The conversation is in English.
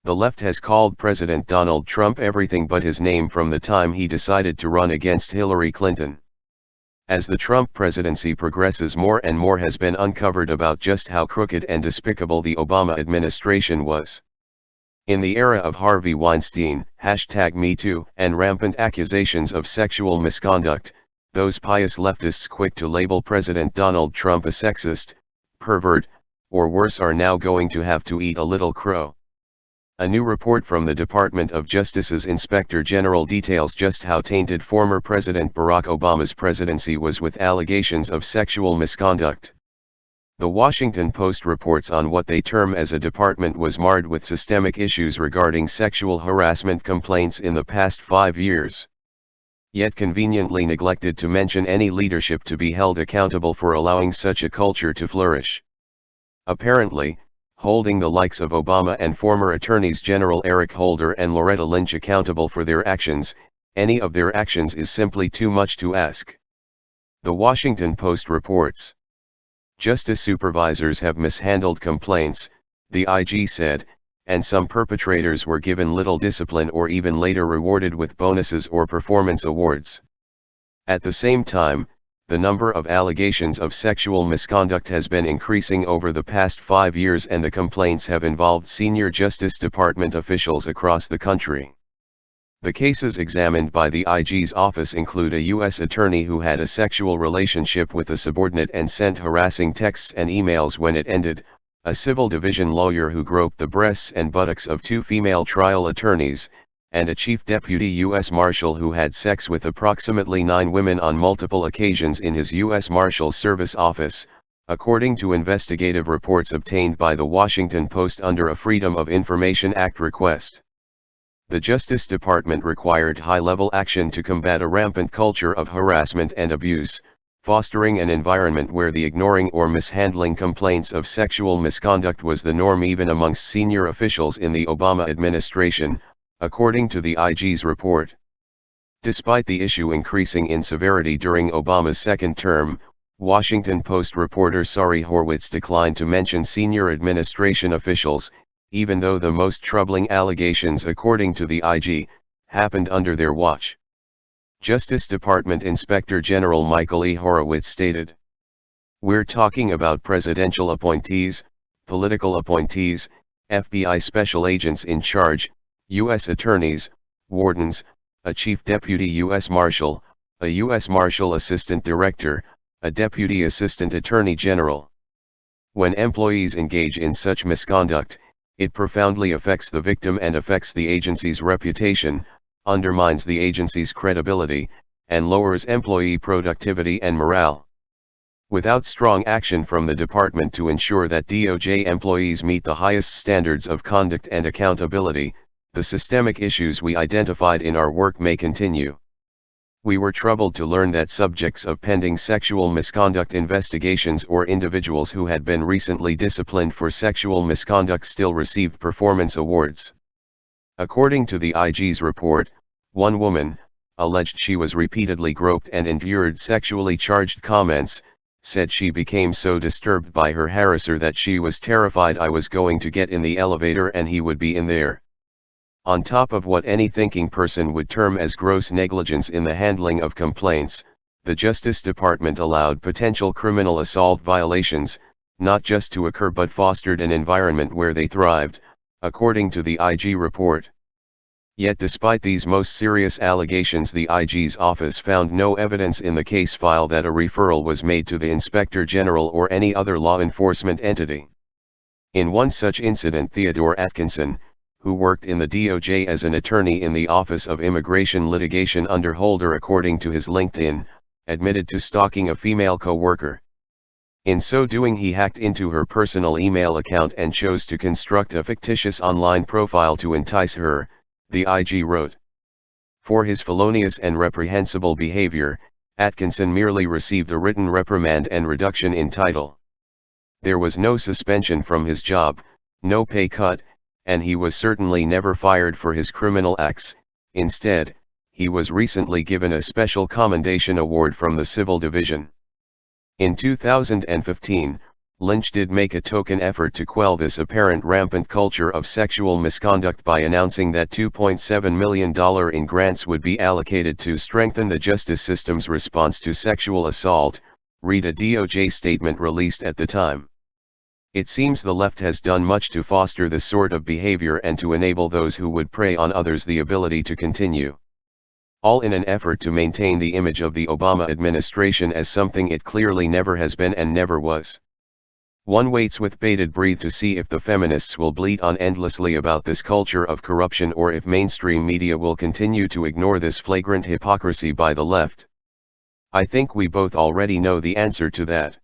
The left has called President Donald Trump everything but his name from the time he decided to run against Hillary Clinton. As the Trump presidency progresses, more and more has been uncovered about just how crooked and despicable the Obama administration was. In the era of Harvey Weinstein, #MeToo, and rampant accusations of sexual misconduct, those pious leftists quick to label President Donald Trump a sexist, pervert, or worse are now going to have to eat a little crow. A new report from the Department of Justice's Inspector General details just how tainted former President Barack Obama's presidency was with allegations of sexual misconduct. The Washington Post reports on what they term as a department was marred with systemic issues regarding sexual harassment complaints in the past 5 years. Yet conveniently neglected to mention any leadership to be held accountable for allowing such a culture to flourish. Apparently, holding the likes of Obama and former Attorneys General Eric Holder and Loretta Lynch accountable for their actions, any of their actions, is simply too much to ask. The Washington Post reports. Justice supervisors have mishandled complaints, the IG said, and some perpetrators were given little discipline or even later rewarded with bonuses or performance awards. At the same time, the number of allegations of sexual misconduct has been increasing over the past 5 years, and the complaints have involved senior Justice Department officials across the country. The cases examined by the IG's office include a U.S. attorney who had a sexual relationship with a subordinate and sent harassing texts and emails when it ended, a civil division lawyer who groped the breasts and buttocks of 2 female trial attorneys, and a chief deputy U.S. Marshal who had sex with approximately 9 women on multiple occasions in his U.S. Marshal Service office, according to investigative reports obtained by the Washington Post under a Freedom of Information Act request. The Justice Department required high-level action to combat a rampant culture of harassment and abuse, fostering an environment where the ignoring or mishandling complaints of sexual misconduct was the norm even amongst senior officials in the Obama administration, according to the IG's report. Despite the issue increasing in severity during Obama's second term, Washington Post reporter Sari Horwitz declined to mention senior administration officials, even though the most troubling allegations, according to the IG, happened under their watch. Justice Department Inspector General Michael E. Horowitz stated, "We're talking about presidential appointees, political appointees, FBI special agents in charge, U.S. attorneys, wardens, a chief deputy U.S. Marshal, a U.S. Marshal Assistant Director, a Deputy Assistant Attorney General. When employees engage in such misconduct, it profoundly affects the victim and affects the agency's reputation, undermines the agency's credibility, and lowers employee productivity and morale. Without strong action from the department to ensure that DOJ employees meet the highest standards of conduct and accountability, the systemic issues we identified in our work may continue. We were troubled to learn that subjects of pending sexual misconduct investigations or individuals who had been recently disciplined for sexual misconduct still received performance awards. According to the IG's report, one woman, alleged she was repeatedly groped and endured sexually charged comments, said she became so disturbed by her harasser that she was terrified I was going to get in the elevator and he would be in there. On top of what any thinking person would term as gross negligence in the handling of complaints, the Justice Department allowed potential criminal assault violations, not just to occur but fostered an environment where they thrived, according to the IG report. Yet despite these most serious allegations, the IG's office found no evidence in the case file that a referral was made to the Inspector General or any other law enforcement entity. In one such incident, Theodore Atkinson, who worked in the DOJ as an attorney in the Office of Immigration Litigation under Holder, according to his LinkedIn, admitted to stalking a female co-worker. In so doing, he hacked into her personal email account and chose to construct a fictitious online profile to entice her, the IG wrote. For his felonious and reprehensible behavior, Atkinson merely received a written reprimand and reduction in title. There was no suspension from his job, no pay cut, and he was certainly never fired for his criminal acts. Instead, he was recently given a special commendation award from the Civil Division. In 2015, Lynch did make a token effort to quell this apparent rampant culture of sexual misconduct by announcing that $2.7 million in grants would be allocated to strengthen the justice system's response to sexual assault, read a DOJ statement released at the time. It seems the left has done much to foster this sort of behavior and to enable those who would prey on others the ability to continue. All in an effort to maintain the image of the Obama administration as something it clearly never has been and never was. One waits with bated breath to see if the feminists will bleat on endlessly about this culture of corruption or if mainstream media will continue to ignore this flagrant hypocrisy by the left. I think we both already know the answer to that.